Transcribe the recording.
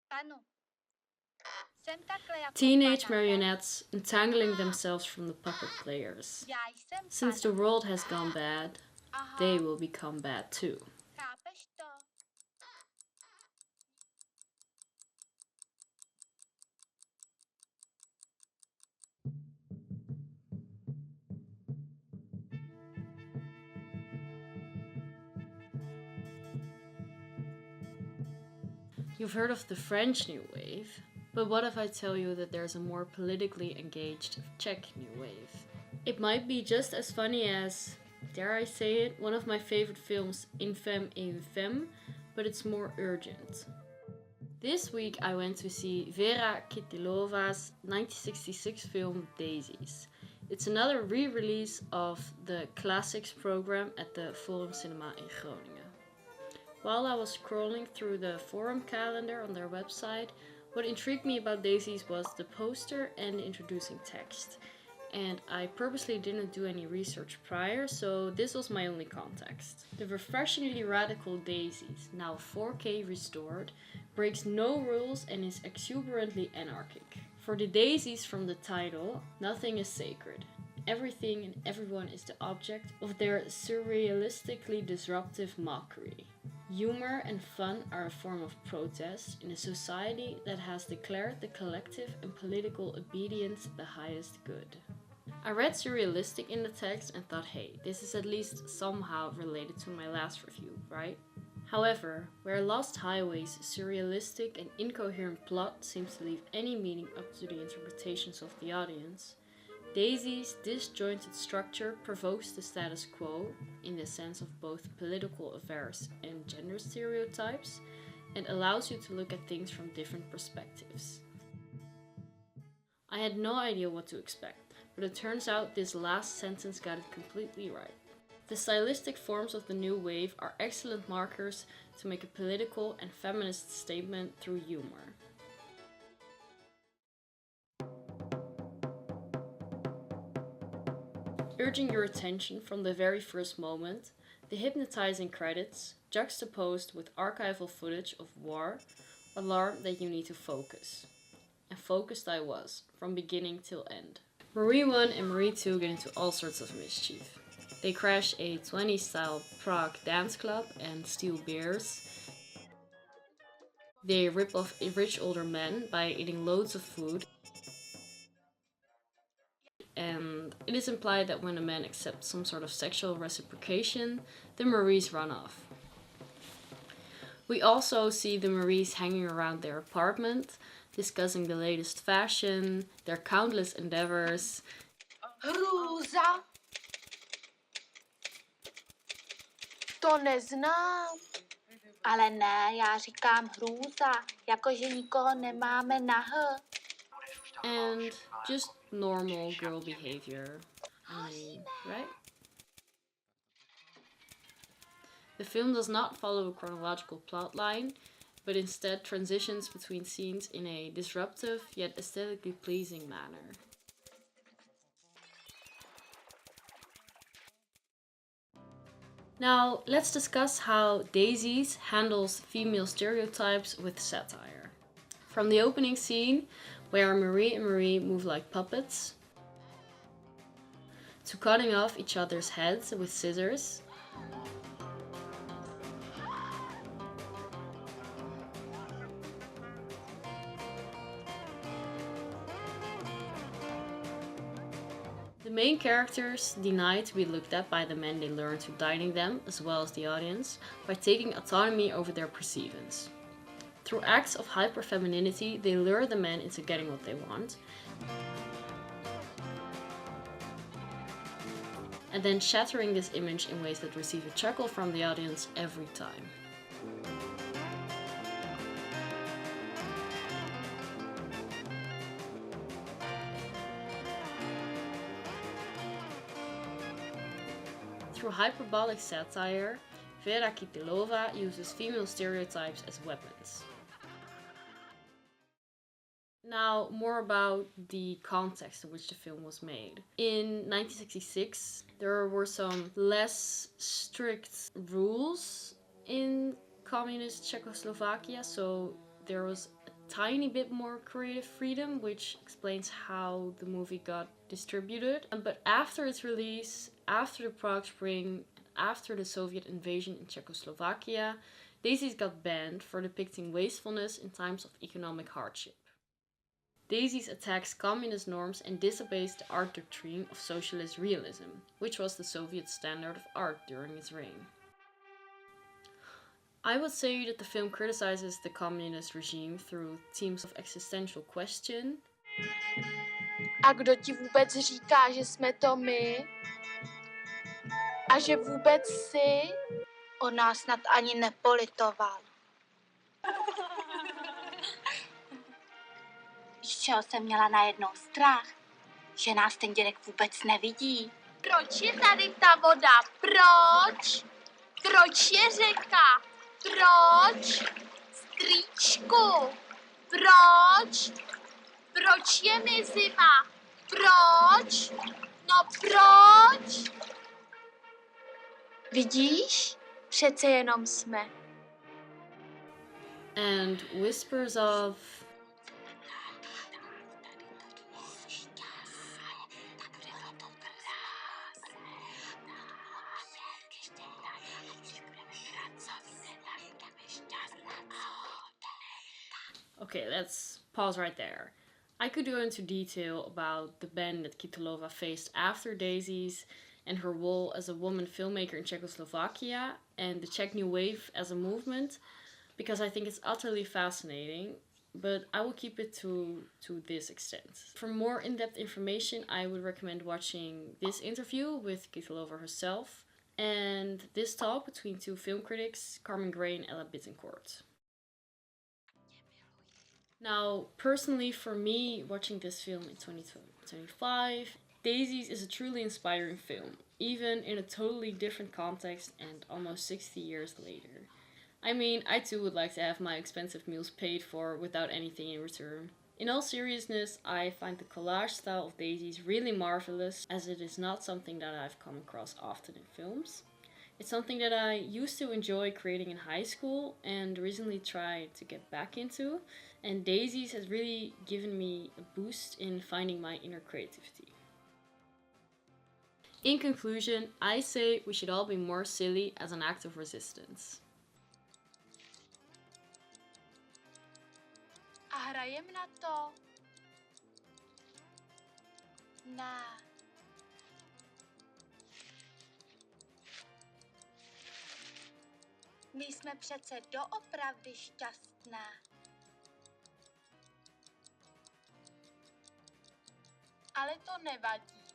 Ano. Jsem takhle jako Teenage pana, marionettes entangling themselves from the puppet players. Já jsem Since the pana. world has gone bad, Aha, they will become bad too. chápeš to? You've heard of the French New Wave, but what if I tell you that there's a more politically engaged Czech New Wave? It might be just as funny as, dare I say it, one of my favorite films, Infemme et Infemme, but it's more urgent. This week I went to see Věra Chytilová's 1966 film Daisies. It's another re-release of the classics program at the Forum Cinema in Groningen. While I was scrolling through the forum calendar on their website, what intrigued me about Daisies was the poster and the introducing text. And I purposely didn't do any research prior, so this was my only context. The refreshingly radical Daisies, now 4K restored, breaks no rules and is exuberantly anarchic. For the Daisies from the title, nothing is sacred. Everything and everyone is the object of their surrealistically disruptive mockery. Humor and fun are a form of protest in a society that has declared the collective and political obedience the highest good. I read surrealistic in the text and thought, hey, this is at least somehow related to my last review, right? However, where Lost Highway's surrealistic and incoherent plot seems to leave any meaning up to the interpretations of the audience, Daisy's disjointed structure provokes the status quo, in the sense of both political affairs and gender stereotypes, and allows you to look at things from different perspectives. I had no idea what to expect, but it turns out this last sentence got it completely right. The stylistic forms of the new wave are excellent markers to make a political and feminist statement through humor. Urging your attention from the very first moment, the hypnotizing credits, juxtaposed with archival footage of war, alarm that you need to focus. And focused I was, from beginning till end. Marie 1 and Marie 2 get into all sorts of mischief. They crash a 20s style Prague dance club and steal beers. They rip off rich older men by eating loads of food. And it is implied that when a man accepts some sort of sexual reciprocation, the Maries run off. We also see the Maries hanging around their apartment, discussing the latest fashion, their countless endeavors. Hrůza. To neznám. Ale ne, já říkám hrůza, jakože nikoho nemáme na H. And just normal girl behavior. I mean, right? The film does not follow a chronological plotline, but instead transitions between scenes in a disruptive yet aesthetically pleasing manner. Now, let's discuss how Daisies handles female stereotypes with satire. From the opening scene, where Marie and Marie move like puppets, to cutting off each other's heads with scissors, the main characters deny to be looked at by the men they lure into dining them, as well as the audience, by taking autonomy over their perceivance. Through acts of hyper-femininity, they lure the men into getting what they want, and then shattering this image in ways that receive a chuckle from the audience every time. Through hyperbolic satire, Věra Chytilová uses female stereotypes as weapons. Now, more about the context in which the film was made. In 1966, there were some less strict rules in communist Czechoslovakia, so there was a tiny bit more creative freedom, which explains how the movie got distributed. But after its release, after the Prague Spring, after the Soviet invasion in Czechoslovakia, Daisies got banned for depicting wastefulness in times of economic hardship. Daisies attacks communist norms and disobeys the art doctrine of socialist realism, which was the Soviet standard of art during its reign. I would say that the film criticizes the communist regime through themes of existential question. A kdo ti vůbec říká, že jsme to my? A že vůbec jsi? On nás snad ani nepolitoval. Víš, čeho jsem měla najednou strach? Že nás ten dědek vůbec nevidí. Proč je tady ta voda? Proč? Proč je řeka? Proč? Strýčku, proč? Proč je mi zima? Proč? No proč? Vidíš? Přece jenom jsme. And whispers of Okay, let's pause right there. I could go into detail about the ban that Chytilová faced after Daisies and her role as a woman filmmaker in Czechoslovakia and the Czech New Wave as a movement, because I think it's utterly fascinating, but I will keep it to this extent. For more in-depth information, I would recommend watching this interview with Chytilová herself and this talk between two film critics, Carmen Gray and Ella Bittencourt. Now, personally, for me, watching this film in 2025, Daisies is a truly inspiring film, even in a totally different context and almost 60 years later. I mean, I too would like to have my expensive meals paid for without anything in return. In all seriousness, I find the collage style of Daisies really marvelous, as it is not something that I've come across often in films. It's something that I used to enjoy creating in high school and recently tried to get back into, and Daisies has really given me a boost in finding my inner creativity. In conclusion, I say we should all be more silly as an act of resistance. A hrajem na to? Ne. My jsme přece doopravdy šťastné. Ale to nevadí.